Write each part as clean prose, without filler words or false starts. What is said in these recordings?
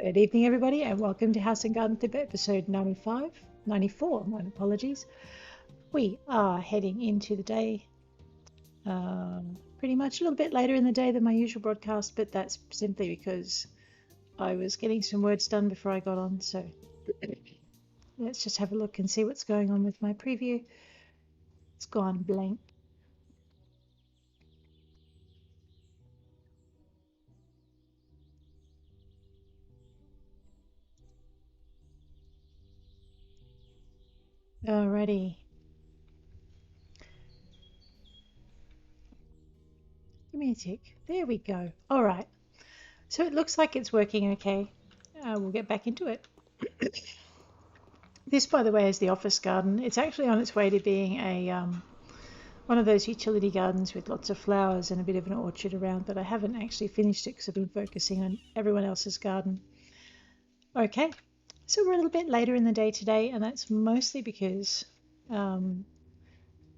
Good evening, everybody, and welcome to House and Garden Tip episode 94. My apologies. We are heading into the day pretty much a little bit later in the day than my usual broadcast, but that's simply because I was getting some words done before I got on. So let's just have a look and see what's going on with my preview. It's gone blank. Alrighty. Give me a tick. There we go. All right. So it looks like it's working okay. We'll get back into it. This, by the way, is the office garden. It's actually on its way to being a one of those utility gardens with lots of flowers and a bit of an orchard around, but I haven't actually finished it because I've been focusing on everyone else's garden. Okay, so we're a little bit later in the day today, and that's mostly because I'm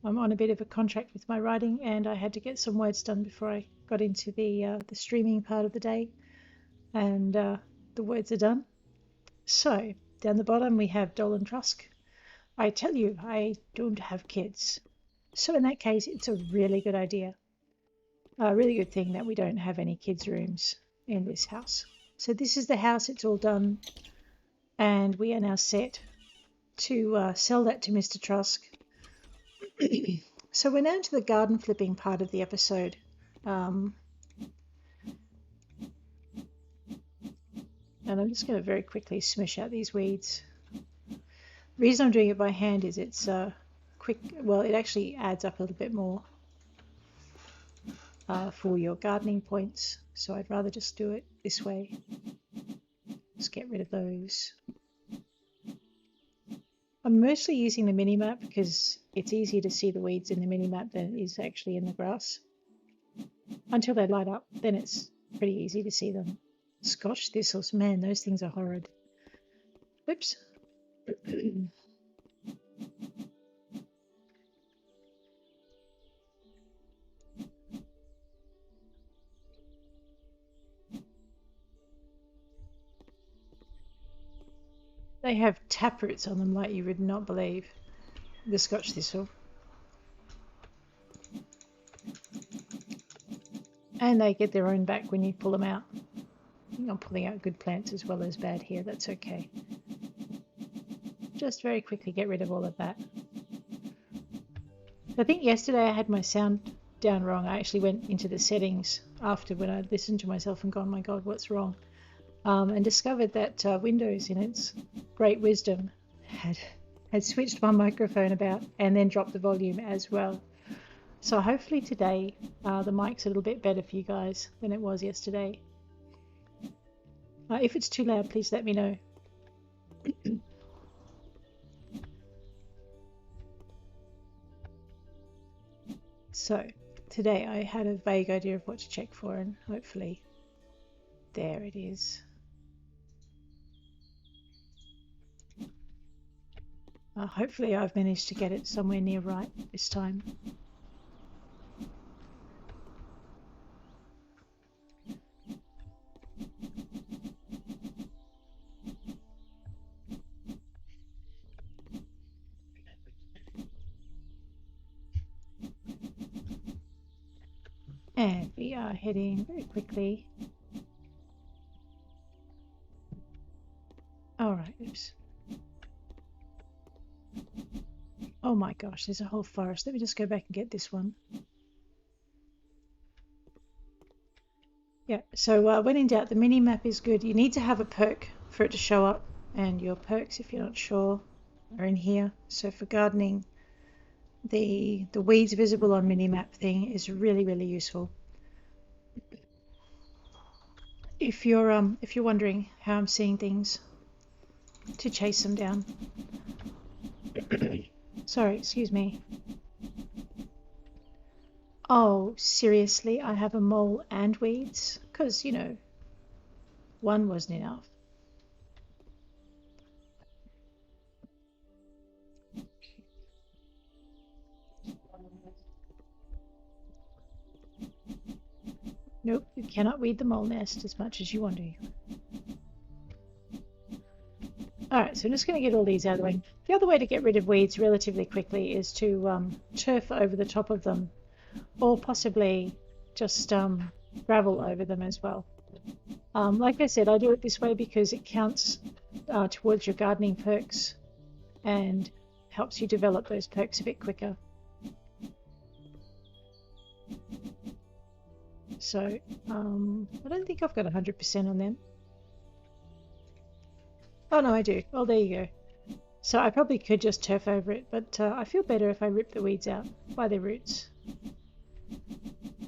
on a bit of a contract with my writing, and I had to get some words done before I got into the streaming part of the day, and the words are done. So down the bottom we have Dolan Trusk. I tell you, I don't have kids. So in that case, it's a really good idea. A really good thing that we don't have any kids' rooms in this house. So this is the house, it's all done. And we are now set to sell that to Mr. Trusk. So we're now into the garden flipping part of the episode. And I'm just going to very quickly smash out these weeds. The reason I'm doing it by hand is it's quick. Well, it actually adds up a little bit more for your gardening points. So I'd rather just do it this way. Just get rid of those. I'm mostly using the mini map because it's easier to see the weeds in the mini map than it is actually in the grass. Until they light up, then it's pretty easy to see them. Scotch thistles, man, those things are horrid. Whoops. They have taproots on them like you would not believe. The Scotch thistle. And they get their own back when you pull them out. I'm pulling out good plants as well as bad here, that's okay. Just very quickly get rid of all of that. I think yesterday I had my sound down wrong. I actually went into the settings after when I listened to myself and gone, my God, what's wrong? And discovered that Windows, in its great wisdom, had switched my microphone about and then dropped the volume as well. So hopefully today the mic's a little bit better for you guys than it was yesterday. If it's too loud, please let me know. So today I had a vague idea of what to check for, and hopefully there it is. Hopefully I've managed to get it somewhere near right this time. And we are heading very quickly. Alright, oops. Oh my gosh, there's a whole forest. Let me just go back and get this one. Yeah, so when in doubt, the mini map is good. You need to have a perk for it to show up, and your perks, if you're not sure, are in here. So for gardening, the weeds visible on minimap thing is really, really useful. If you're wondering how I'm seeing things, to chase them down. Sorry, excuse me. Oh, seriously, I have a mole and weeds? Because, you know, one wasn't enough. Nope, you cannot weed the mole nest as much as you want to. Alright, so I'm just going to get all these out of the way. The other way to get rid of weeds relatively quickly is to turf over the top of them, or possibly just gravel over them as well. Like I said, I do it this way because it counts towards your gardening perks and helps you develop those perks a bit quicker. So I don't think I've got 100% on them. Oh no, I do. Oh, there you go. So I probably could just turf over it, but I feel better if I rip the weeds out by their roots.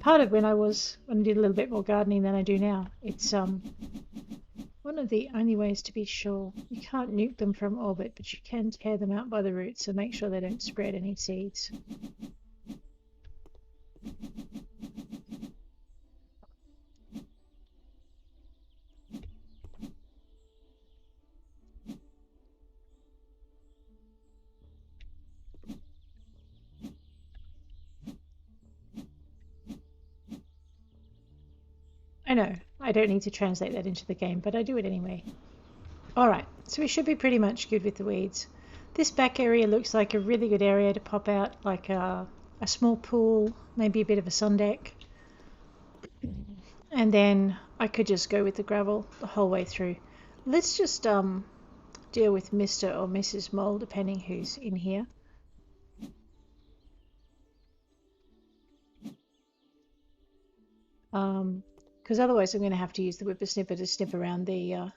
Part of when I did a little bit more gardening than I do now, it's one of the only ways to be sure. You can't nuke them from orbit, but you can tear them out by the roots and make sure they don't spread any seeds. I know, I don't need to translate that into the game, but I do it anyway. Alright, so we should be pretty much good with the weeds. This back area looks like a really good area to pop out, like a small pool, maybe a bit of a sun deck. And then I could just go with the gravel the whole way through. Let's just deal with Mr. or Mrs. Mole, depending who's in here. Because otherwise I'm going to have to use the whippersnipper to snip around the, what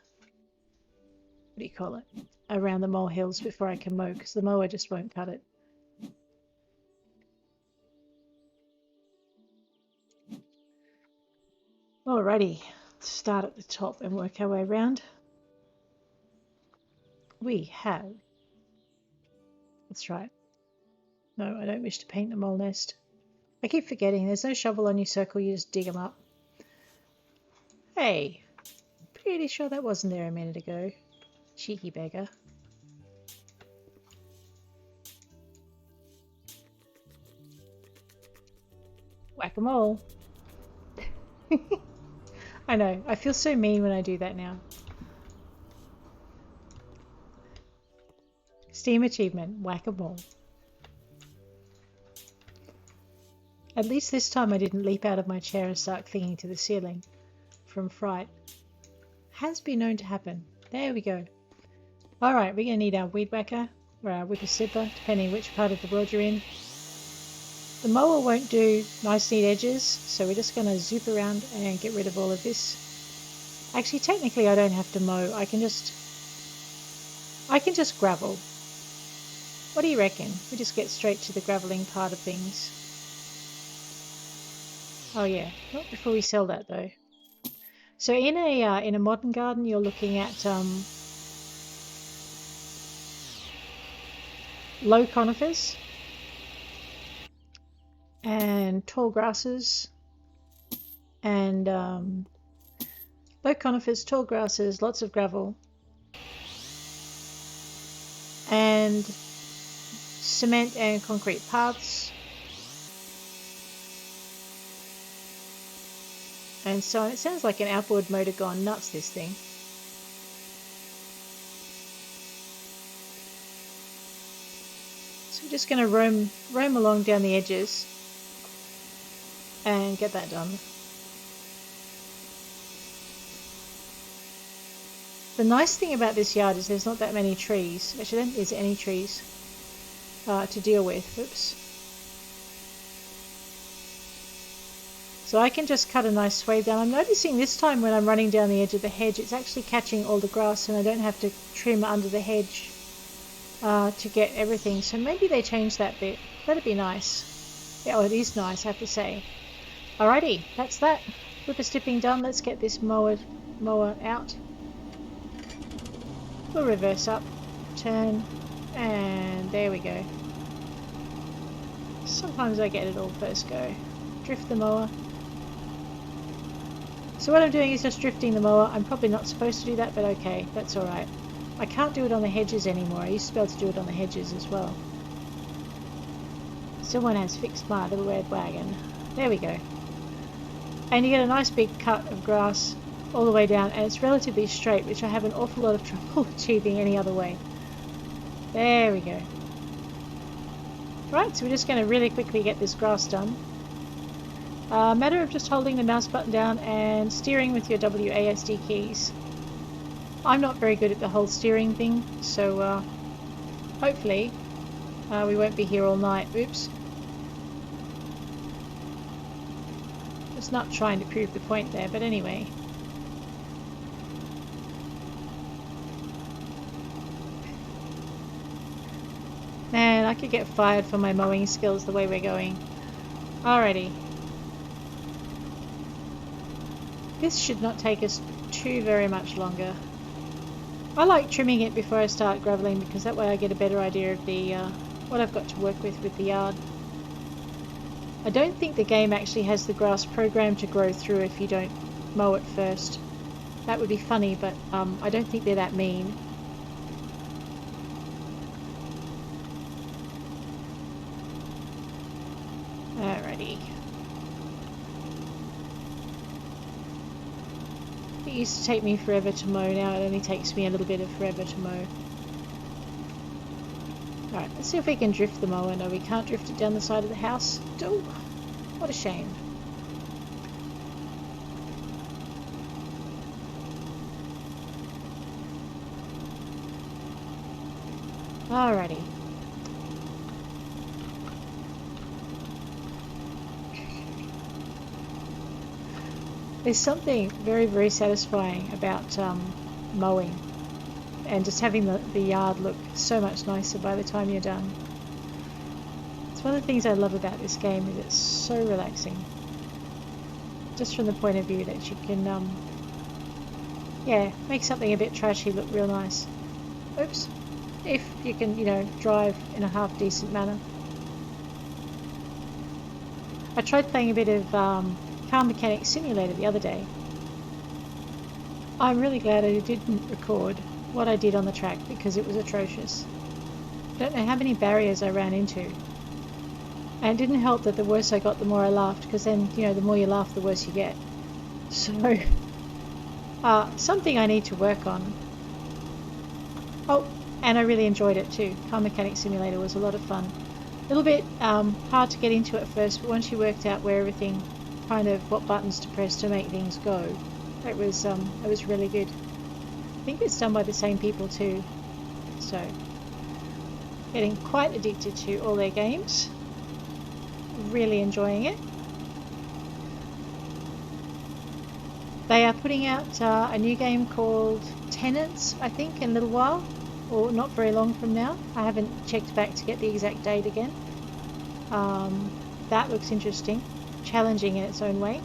do you call it, around the molehills before I can mow, because the mower just won't cut it. Alrighty, let's start at the top and work our way around. We have, that's right, no, I don't wish to paint the mole nest. I keep forgetting, there's no shovel on your circle, you just dig them up. Hey, pretty sure that wasn't there a minute ago. Cheeky beggar. Whack-a-mole. I know, I feel so mean when I do that now. Steam achievement, whack-a-mole. At least this time I didn't leap out of my chair and start clinging to the ceiling from fright. Has been known to happen. There we go. Alright, we're going to need our weed whacker or our whippersnipper, depending which part of the world you're in. The mower won't do nice neat edges, so we're just going to zoop around and get rid of all of this. Actually, technically I don't have to mow. I can just gravel. What do you reckon? We just get straight to the graveling part of things. Oh yeah, not before we sell that though. So in a modern garden, you're looking at low conifers and tall grasses, and low conifers, tall grasses, lots of gravel, and cement and concrete paths. And so it sounds like an outboard motor gone nuts, this thing. So we're just going to roam along down the edges and get that done. The nice thing about this yard is there's not that many trees. Actually, I don't think there's any trees to deal with. Oops. So I can just cut a nice swathe down. I'm noticing this time when I'm running down the edge of the hedge, it's actually catching all the grass and I don't have to trim under the hedge to get everything. So maybe they changed that bit. That'd be nice. Yeah, oh, it is nice, I have to say. Alrighty, that's that. Whipper snipping done. Let's get this mower out. We'll reverse up, turn, and there we go. Sometimes I get it all first go. Drift the mower. So what I'm doing is just drifting the mower. I'm probably not supposed to do that, but okay, that's alright. I can't do it on the hedges anymore. I used to be able to do it on the hedges as well. Someone has fixed my little red wagon. There we go. And you get a nice big cut of grass all the way down, and it's relatively straight, which I have an awful lot of trouble achieving any other way. There we go. Right, so we're just going to really quickly get this grass done. Matter of just holding the mouse button down and steering with your WASD keys. I'm not very good at the whole steering thing, so hopefully we won't be here all night. Oops. Just not trying to prove the point there, but anyway. Man, I could get fired for my mowing skills the way we're going. Alrighty. This should not take us too very much longer. I like trimming it before I start graveling because that way I get a better idea of the what I've got to work with the yard. I don't think the game actually has the grass programmed to grow through if you don't mow it first. That would be funny, but I don't think they're that mean. Alrighty. It used to take me forever to mow, now it only takes me a little bit of forever to mow. Alright, let's see if we can drift the mower. No, we can't drift it down the side of the house. Oh, what a shame. Alrighty. There's something very, very satisfying about mowing and just having the yard look so much nicer by the time you're done. It's one of the things I love about this game, is it's so relaxing. Just from the point of view that you can, yeah, make something a bit trashy look real nice. Oops. If you can, you know, drive in a half decent manner. I tried playing a bit of Car Mechanic Simulator the other day. I'm really glad I didn't record what I did on the track because it was atrocious. I don't know how many barriers I ran into. And it didn't help that the worse I got, the more I laughed, because then, you know, the more you laugh, the worse you get. So, something I need to work on. Oh, and I really enjoyed it too. Car Mechanic Simulator was a lot of fun. A little bit hard to get into at first, but once you worked out where everything, kind of what buttons to press to make things go, it was really good. I think it's done by the same people too, so getting quite addicted to all their games. Really enjoying it. They are putting out a new game called Tenants, I think, in a little while, or not very long from now. I haven't checked back to get the exact date again. That looks interesting, challenging in its own way.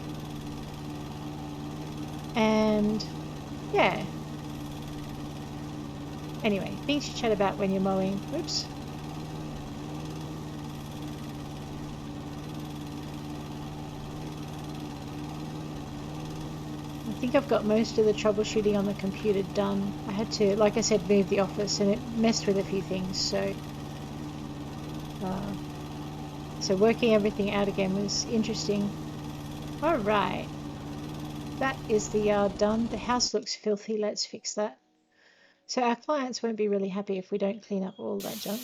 And yeah. Anyway, things to chat about when you're mowing. Oops. I think I've got most of the troubleshooting on the computer done. I had to, like I said, move the office and it messed with a few things, so working everything out again was interesting. Alright, that is the yard done. The house looks filthy, let's fix that. So our clients won't be really happy if we don't clean up all that junk.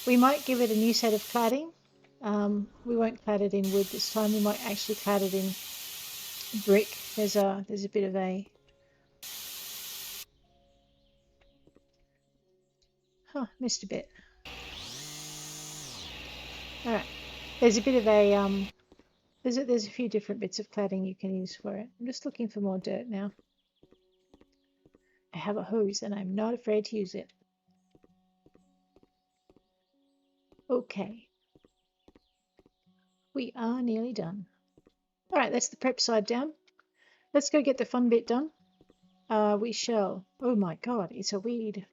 We might give it a new set of cladding. We won't clad it in wood this time, we might actually clad it in brick. There's a bit of a missed a bit. All right, there's a bit of a there's a few different bits of cladding you can use for it. I'm just looking for more dirt now. I have a hose and I'm not afraid to use it. Okay, we are nearly done. All right, that's the prep side down. Let's go get the fun bit done. We shall. Oh my God, it's a weed.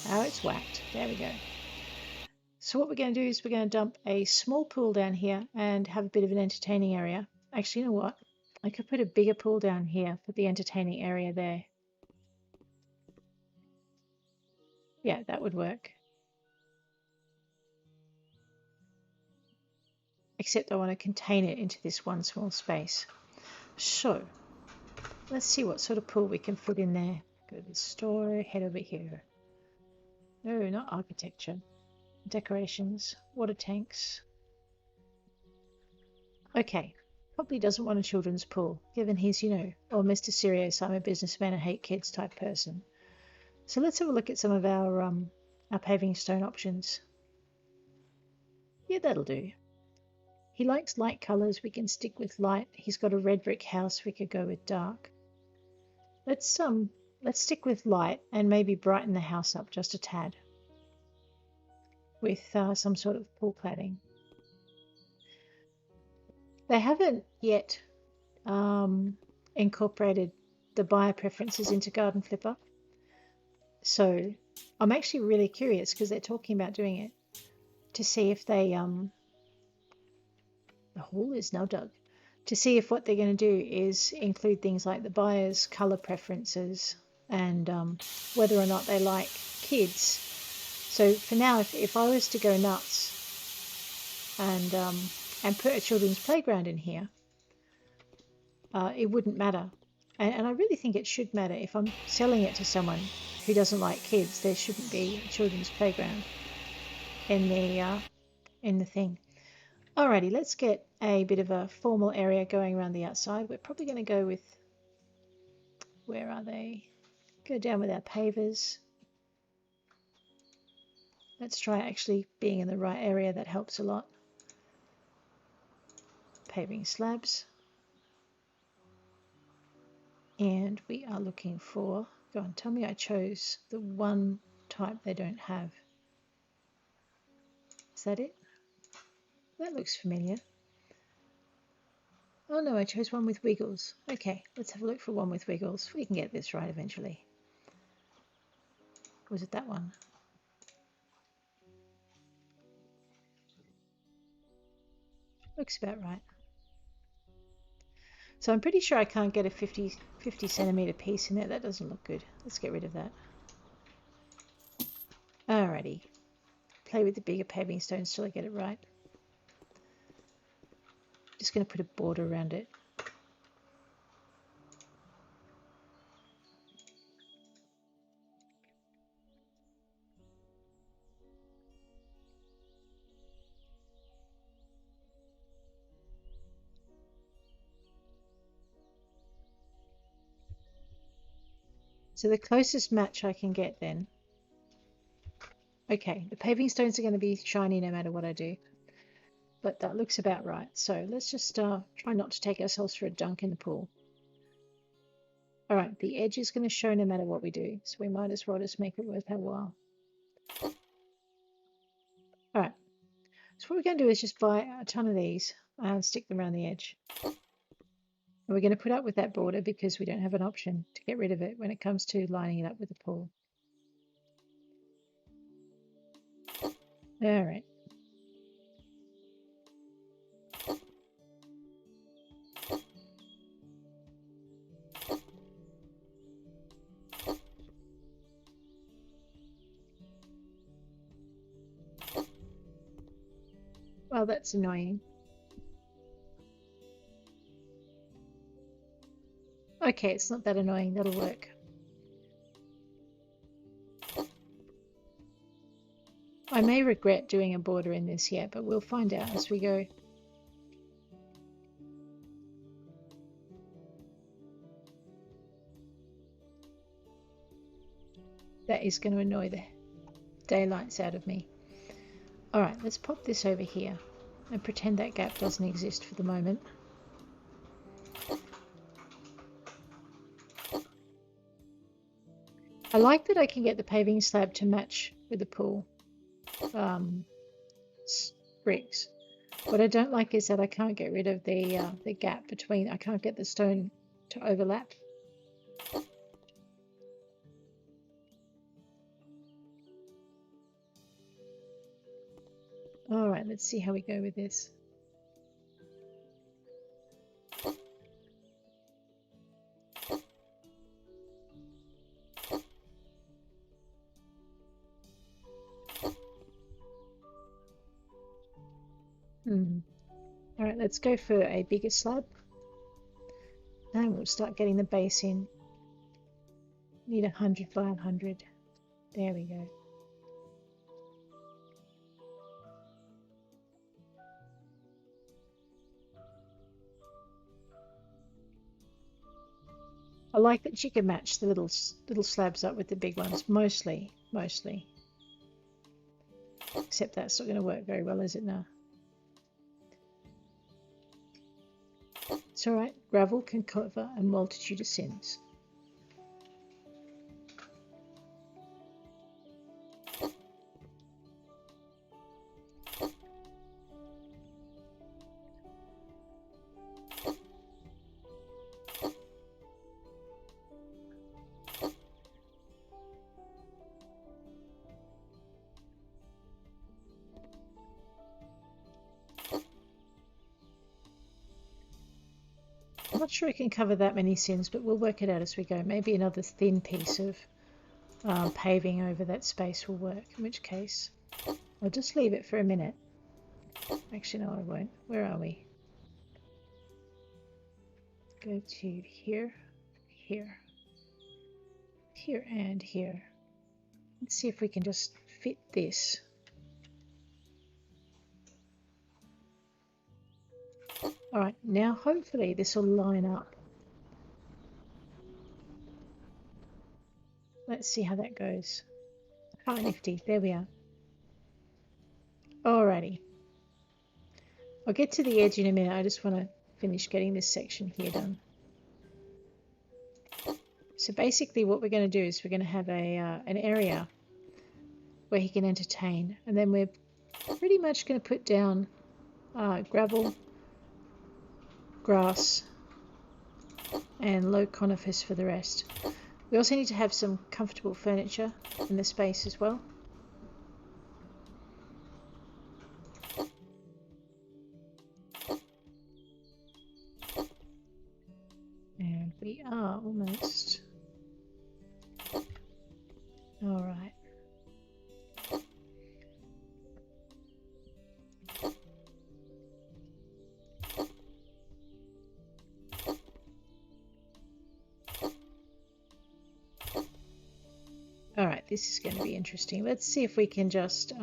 Oh, it's whacked. There we go. So what we're going to do is we're going to dump a small pool down here and have a bit of an entertaining area. Actually, you know what? I could put a bigger pool down here for the entertaining area there. Yeah, that would work. except I want to contain it into this one small space. So let's see what sort of pool we can fit in there. Go to the store, head over here. No, not architecture. Decorations, water tanks. Okay, probably doesn't want a children's pool, given he's, or Mr. Serious, I'm a businessman, I hate kids type person. So let's have a look at some of our paving stone options. Yeah, that'll do. He likes light colours, we can stick with light. He's got a red brick house, we could go with dark. Let's stick with light and maybe brighten the house up just a tad with some sort of pool cladding. They haven't yet incorporated the buyer preferences into Garden Flipper. So I'm actually really curious because they're talking about doing it to see if they, the hole is now dug, to see if what they're going to do is include things like the buyer's colour preferences and whether or not they like kids. So for now, if I was to go nuts and put a children's playground in here, it wouldn't matter. And I really think it should matter. If I'm selling it to someone who doesn't like kids, there shouldn't be a children's playground in the thing. Alrighty, let's get a bit of a formal area going around the outside. We're probably going to go with, where are they? Go down with our pavers. Let's try actually being in the right area, that helps a lot. Paving slabs. And we are looking for, go on, tell me I chose the one type they don't have. Is that it? That looks familiar. Oh no, I chose one with wiggles. Okay, let's have a look for one with wiggles. We can get this right eventually. Was it that one? Looks about right. So I'm pretty sure I can't get a 50 centimetre piece in there. That doesn't look good. Let's get rid of that. Alrighty. Play with the bigger paving stones till I get it right. Just going to put a border around it. So the closest match I can get then. Okay, the paving stones are going to be shiny no matter what I do. But that looks about right. So let's just try not to take ourselves for a dunk in the pool. All right, the edge is going to show no matter what we do. So we might as well just make it worth our while. All right, so what we're going to do is just buy a ton of these and stick them around the edge. And we're going to put up with that border because we don't have an option to get rid of it when it comes to lining it up with the pool. All right. Well, that's annoying. Okay, it's not that annoying. That'll work. I may regret doing a border in this yet, but we'll find out as we go. That is going to annoy the daylights out of me. All right, let's pop this over here and pretend that gap doesn't exist for the moment. I like that I can get the paving slab to match with the pool bricks. What I don't like is that I can't get rid of the gap between. I can't get the stone to overlap. All right, let's see how we go with this. Alright, let's go for a bigger slab. And we'll start getting the base in. Need 100 by 100. There we go. I like that you can match the little slabs up with the big ones, mostly. Except that's not going to work very well, is it now? It's alright, gravel can cover a multitude of sins. I'm not sure it can cover that many sins, but we'll work it out as we go. Maybe another thin piece of paving over that space will work, in which case I'll just leave it for a minute. Actually, no, I won't. Where are we? Go to here, here, here, and here. Let's see if we can just fit this. Alright, now hopefully this will line up. Let's see how that goes. Oh, nifty. There we are. Alrighty. I'll get to the edge in a minute. I just want to finish getting this section here done. So basically what we're going to do is we're going to have an area where he can entertain. And then we're pretty much going to put down gravel, grass, and low conifers for the rest. We also need to have some comfortable furniture in the space as well. And we are almost... Alright. Alright, this is going to be interesting. Let's see if we can just...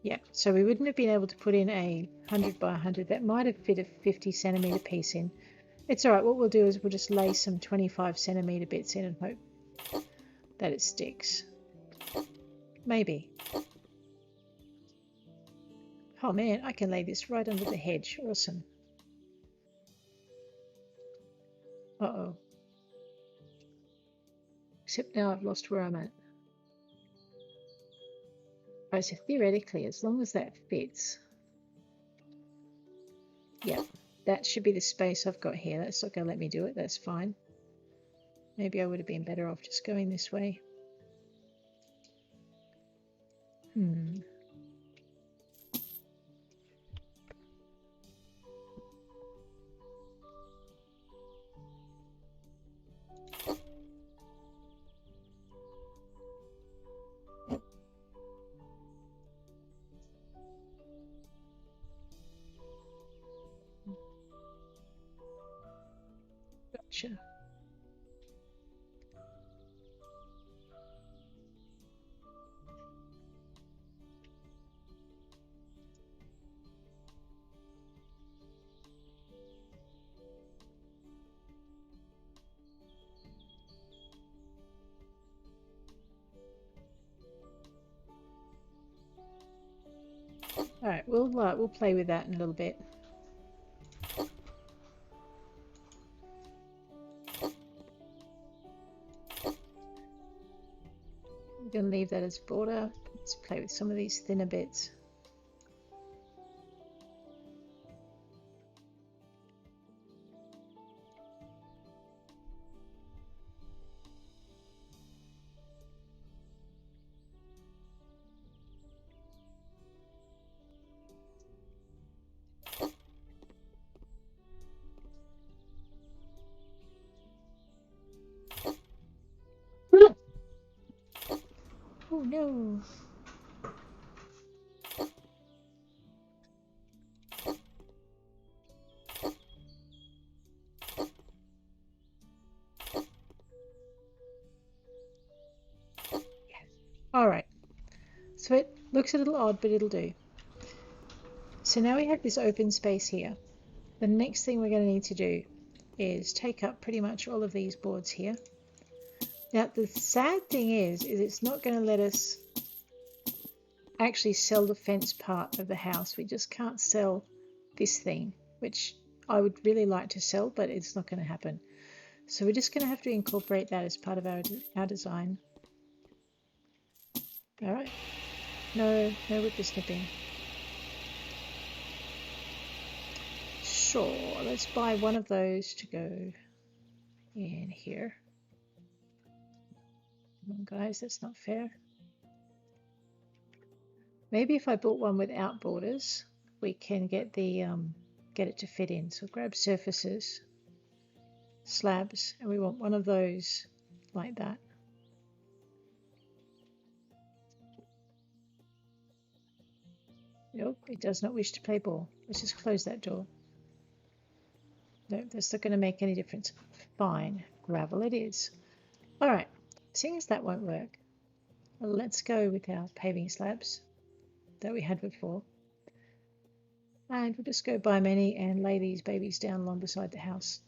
Yeah, so we wouldn't have been able to put in a 100 by 100. That might have fit a 50 centimetre piece in. It's alright, what we'll do is we'll just lay some 25 centimetre bits in and hope that it sticks. Maybe. Oh man, I can lay this right under the hedge. Awesome. Uh-oh. Except now I've lost where I'm at. Right, so theoretically, as long as that fits... Yeah, that should be the space I've got here. That's not going to let me do it. That's fine. Maybe I would have been better off just going this way. Gotcha. All right, we'll play with that in a little bit. I'm going to leave that as border. Let's play with some of these thinner bits. Oh no! Alright, so it looks a little odd, but it'll do. So now we have this open space here. The next thing we're going to need to do is take up pretty much all of these boards here. Now the sad thing is it's not going to let us actually sell the fence part of the house. We just can't sell this thing, which I would really like to sell, but it's not going to happen. So we're just going to have to incorporate that as part of our design. Alright, no whippersnipping. Sure, let's buy one of those to go in here. Come on guys, that's not fair. Maybe if I bought one without borders, we can get the get it to fit in. So grab surfaces, slabs, and we want one of those like that. Nope, it does not wish to play ball. Let's just close that door. No, that's not going to make any difference. Fine, gravel it is. Alright, seeing as that won't work, let's go with our paving slabs that we had before. And we'll just go buy many and lay these babies down along beside the house.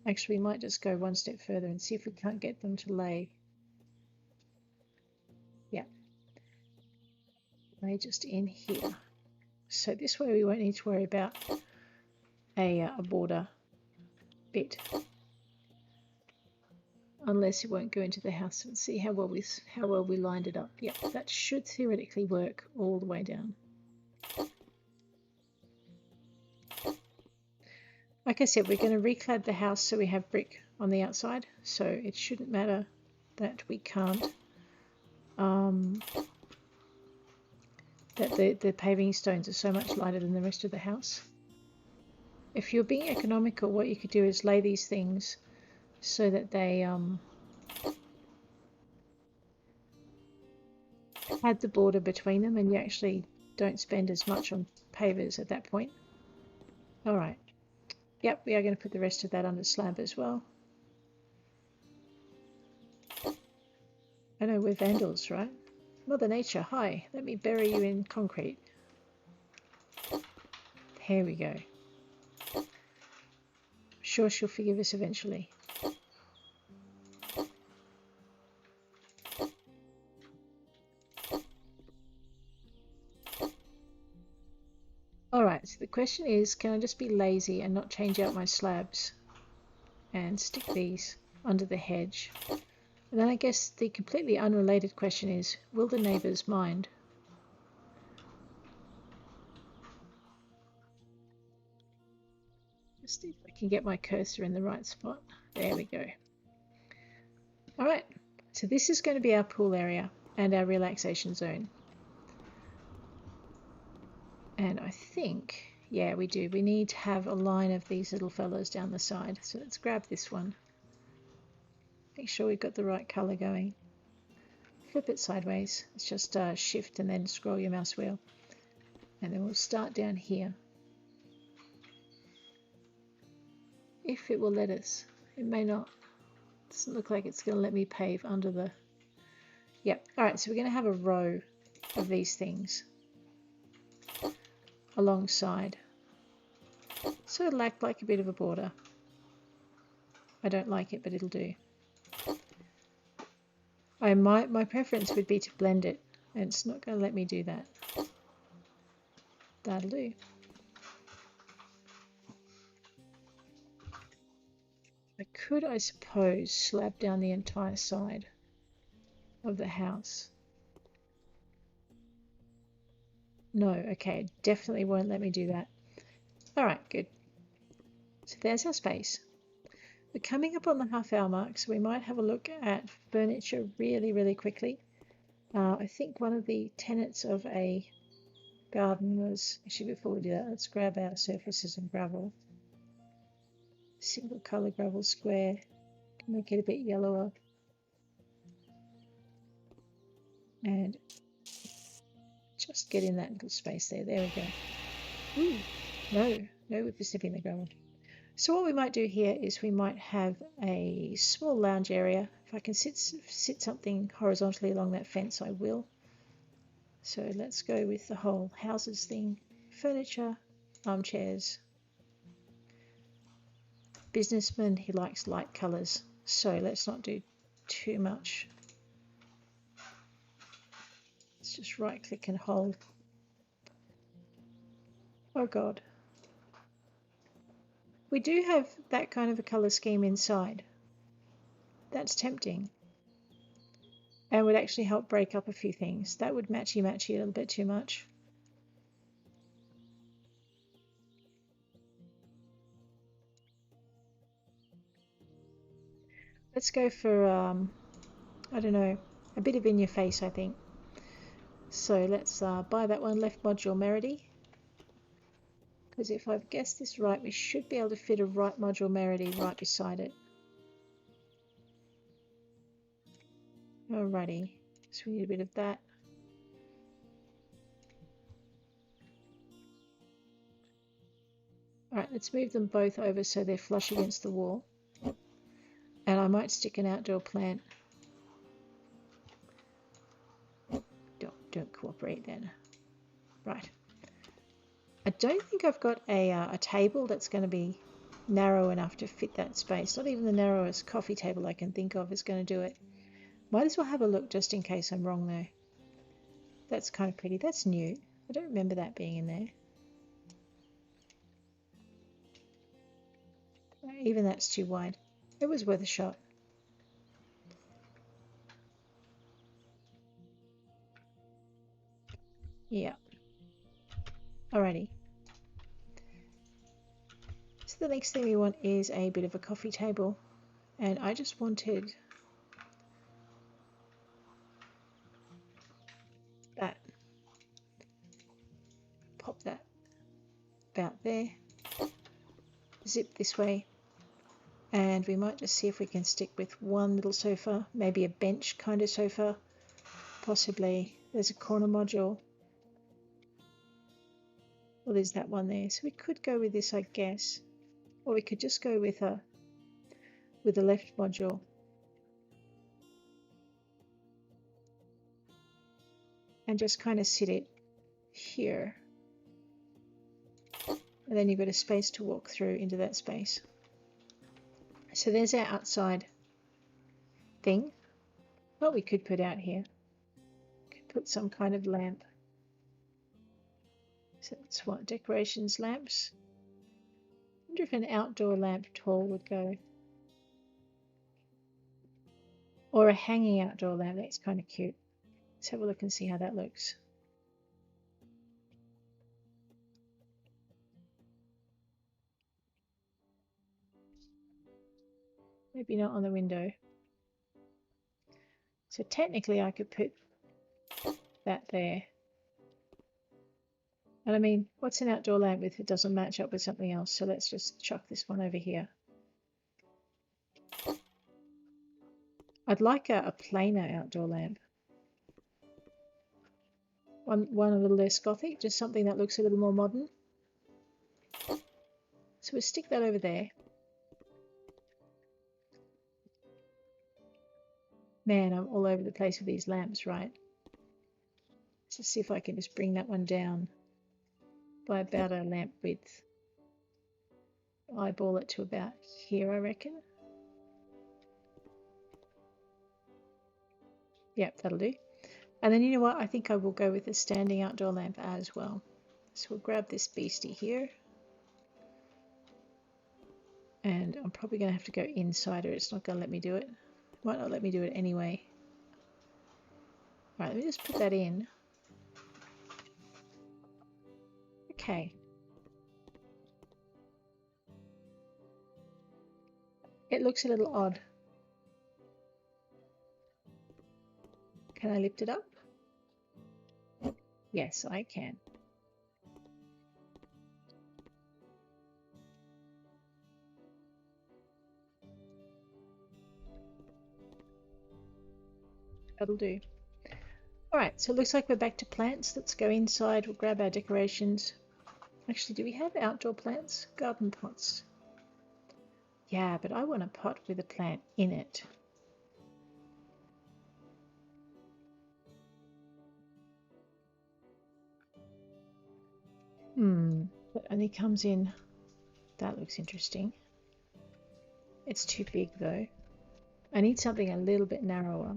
Actually, we might just go one step further and see if we can't get them to lay. Yeah. Lay just in here. So this way we won't need to worry about a border bit. Unless it won't go into the house. And see how well we lined it up. Yeah, that should theoretically work all the way down. Like I said, we're going to reclad the house so we have brick on the outside. So it shouldn't matter that we can't that the paving stones are so much lighter than the rest of the house. If you're being economical, what you could do is lay these things so that they had the border between them and you actually don't spend as much on pavers at that point. Alright. Yep, we are going to put the rest of that under slab as well. I know, we're vandals, right? Mother Nature, hi, let me bury you in concrete. Here we go. I'm sure she'll forgive us eventually. Alright, so the question is, can I just be lazy and not change out my slabs and stick these under the hedge? And then I guess the completely unrelated question is, will the neighbours mind? Just see if I can get my cursor in the right spot. There we go. Alright, so this is going to be our pool area and our relaxation zone. And I think, yeah, we do. We need to have a line of these little fellows down the side. So let's grab this one. Make sure we've got the right colour going. Flip it sideways. It's just shift and then scroll your mouse wheel. And then we'll start down here. If it will let us. It may not. It doesn't look like it's going to let me pave under the... Yep. Alright, so we're going to have a row of these things alongside. So it'll act like a bit of a border. I don't like it, but it'll do. My preference would be to blend it, and it's not going to let me do that. That'll do. I could, I suppose, slab down the entire side of the house. No, okay, it definitely won't let me do that. Alright, good. So there's our space. We're coming up on the half-hour mark, so we might have a look at furniture really quickly. I think one of the tenets of a garden was... Actually, before we do that, let's grab our surfaces and gravel. Single colour gravel square. Can make it a bit yellower. And just get in that little space there. There we go. Ooh, no whippersnipping the gravel. So what we might do here is we might have a small lounge area If I can sit something horizontally along that fence, I will. So let's go with the whole houses thing. Furniture, armchairs. Businessman, he likes light colours, so let's not do too much. Let's just right click and hold. Oh God. We do have that kind of a colour scheme inside. That's tempting. And would actually help break up a few things. That would matchy a little bit too much. Let's go for, I don't know, a bit of in your face, I think. So let's buy that one, left module Merity. Because if I've guessed this right, we should be able to fit a right module Merity right beside it. Alrighty, so we need a bit of that. Alright, let's move them both over so they're flush against the wall. And I might stick an outdoor plant. Don't cooperate then. Right. I don't think I've got a table that's going to be narrow enough to fit that space. Not even the narrowest coffee table I can think of is going to do it. Might as well have a look just in case I'm wrong though. That's kind of pretty. That's new. I don't remember that being in there. Even that's too wide. It was worth a shot. Yeah. Alrighty. So the next thing we want is a bit of a coffee table. And I just wanted that. Pop that about there. Zip this way. And we might just see if we can stick with one little sofa, maybe a bench kind of sofa, possibly. There's a corner module. Well, there's that one there. So we could go with this, I guess. Or we could just go with the left module. And just kind of sit it here. And then you've got a space to walk through into that space. So there's our outside thing. What we could put out here. Could put some kind of lamp. So that's what, decorations, lamps. I wonder if an outdoor lamp tall would go. Or a hanging outdoor lamp, that's kind of cute. Let's have a look and see how that looks. Maybe not on the window. So technically I could put that there. And I mean, what's an outdoor lamp if it doesn't match up with something else? So let's just chuck this one over here. I'd like a plainer outdoor lamp. One a little less gothic, just something that looks a little more modern. So we'll stick that over there. Man, I'm all over the place with these lamps, right? Let's just see if I can just bring that one down by about a lamp width. Eyeball it to about here, I reckon. Yep, that'll do. And then you know what? I think I will go with a standing outdoor lamp as well. So we'll grab this beastie here. And I'm probably going to have to go inside or it's not going to let me do it. Might not let me do it anyway. Right, let me just put that in. Okay. It looks a little odd. Can I lift it up? Yes, I can. That'll do. Alright, so it looks like we're back to plants. Let's go inside. We'll grab our decorations. Actually, do we have outdoor plants? Garden pots. Yeah, but I want a pot with a plant in it. it only comes in. That looks interesting. It's too big though. I need something a little bit narrower.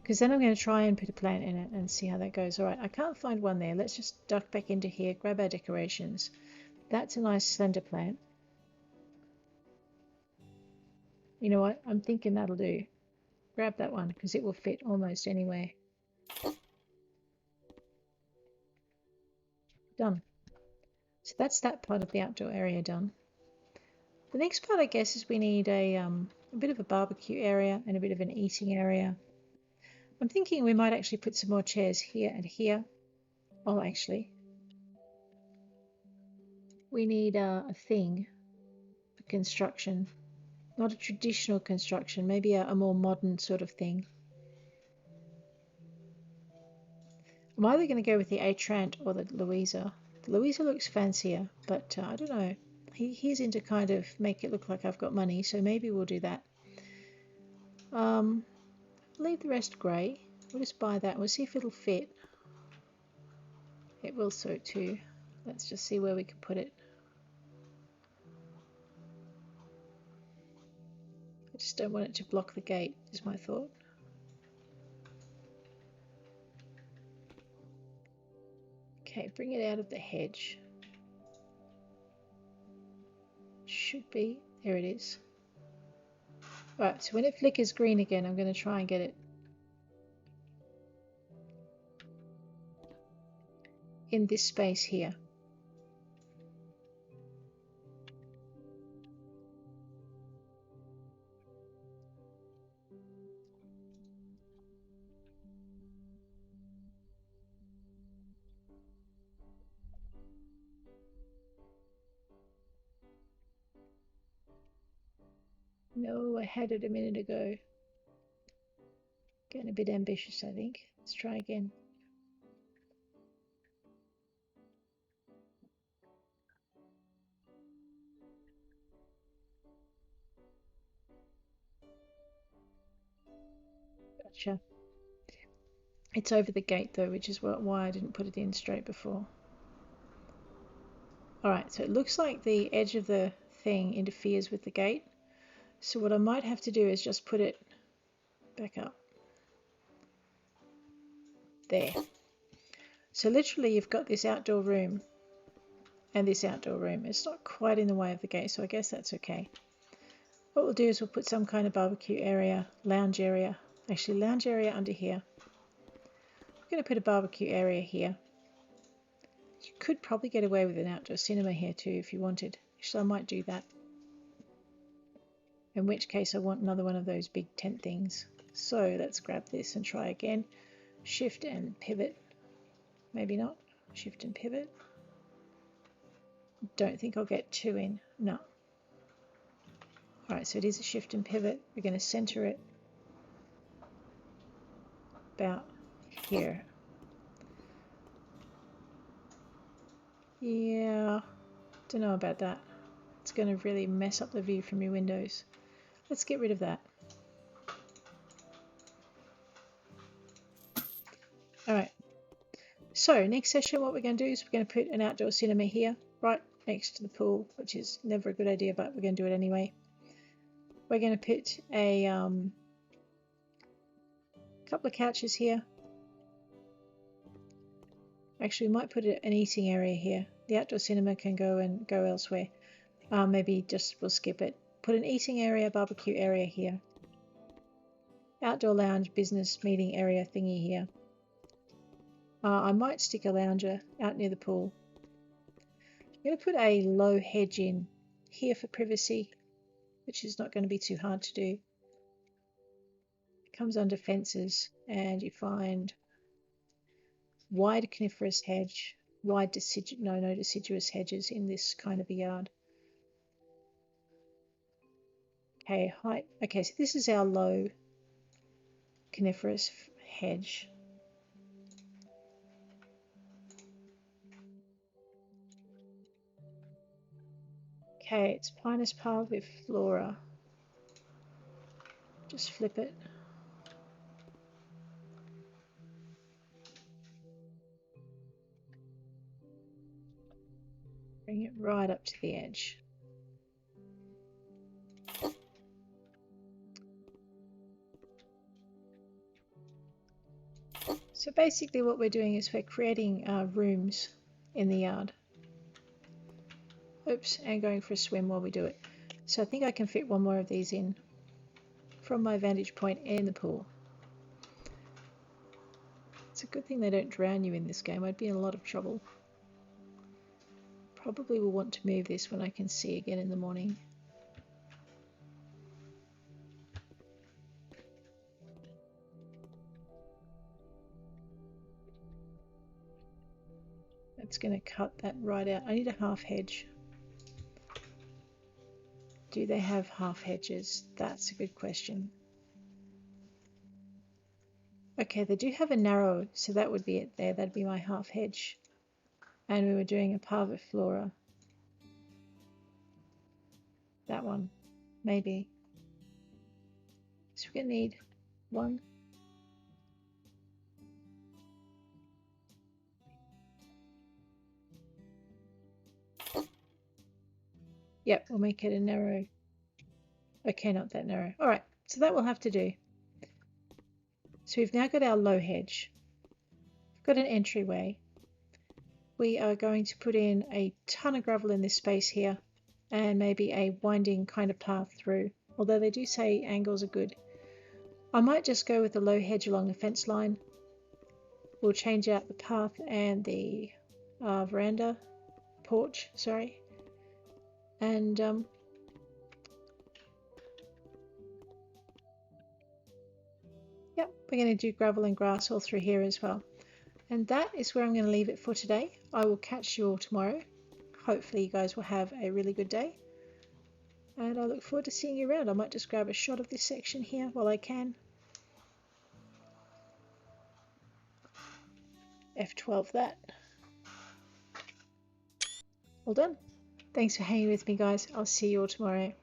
Because then I'm going to try and put a plant in it and see how that goes. Alright, I can't find one there. Let's just duck back into here, grab our decorations. That's a nice slender plant. You know what? I'm thinking that'll do. Grab that one because it will fit almost anywhere. Done. So that's that part of the outdoor area done. The next part, I guess, is we need a bit of a barbecue area and a bit of an eating area. I'm thinking we might actually put some more chairs here and here. Oh, actually, we need a thing for construction. Not a traditional construction, maybe a more modern sort of thing. I'm either going to go with the Atrant or the Louisa. The Louisa looks fancier, but I don't know. He's into kind of make it look like I've got money, so maybe we'll do that. Leave the rest grey. We'll just buy that. We'll see if it'll fit. It will so too. Let's just see where we can put it. I just don't want it to block the gate, is my thought. Okay, bring it out of the hedge. Should be. There it is. Right, so when it flickers green again, I'm going to try and get it in this space here. No, I had it a minute ago. Getting a bit ambitious, I think. Let's try again. Gotcha. It's over the gate though, which is why I didn't put it in straight before. Alright, so it looks like the edge of the thing interferes with the gate. So what I might have to do is just put it back up. There. So literally you've got this outdoor room and this outdoor room. It's not quite in the way of the gate, so I guess that's okay. What we'll do is we'll put some kind of barbecue area, lounge area. Actually, lounge area under here. I'm going to put a barbecue area here. You could probably get away with an outdoor cinema here too if you wanted. Actually, I might do that. In which case I want another one of those big tent things. So let's grab this and try again. Shift and pivot. Maybe not. Shift and pivot. Don't think I'll get two in. No. Alright, so it is a shift and pivot. We're going to center it about here. Yeah, don't know about that. It's going to really mess up the view from your windows. Let's get rid of that. Alright, so next session what we're going to do is we're going to put an outdoor cinema here, right next to the pool, which is never a good idea, but we're going to do it anyway. We're going to put a couple of couches here. Actually, we might put an eating area here. The outdoor cinema can go elsewhere. Maybe just we'll skip it. Put an eating area, barbecue area here. Outdoor lounge, business meeting area thingy here. I might stick a lounger out near the pool. I'm going to put a low hedge in here for privacy, which is not going to be too hard to do. It comes under fences and you find wide coniferous hedge, no deciduous hedges in this kind of a yard. Okay, height. Okay, so this is our low coniferous hedge. Okay, it's Pinus parviflora. Just flip it. Bring it right up to the edge. So basically what we're doing is we're creating rooms in the yard. Oops, and going for a swim while we do it. So I think I can fit one more of these in from my vantage point in the pool. It's a good thing they don't drown you in this game. I'd be in a lot of trouble. Probably will want to move this when I can see again in the morning. That's going to cut that right out. I need a half hedge. Do they have half hedges? That's a good question. Okay, they do have a narrow, so that would be it there. That'd be my half hedge. And we were doing a parviflora. That one, maybe. So we're going to need one. Yep, we'll make it a narrow. Okay, not that narrow. All right, so that will have to do. So we've now got our low hedge. We've got an entryway. We are going to put in a ton of gravel in this space here and maybe a winding kind of path through, although they do say angles are good. I might just go with the low hedge along the fence line. We'll change out the path and the veranda, porch, sorry. And yep, we're going to do gravel and grass all through here as well. And that is where I'm going to leave it for today. I will catch you all tomorrow. Hopefully you guys will have a really good day. And I look forward to seeing you around. I might just grab a shot of this section here while I can. F12 that. All done. Thanks for hanging with me, guys. I'll see you all tomorrow.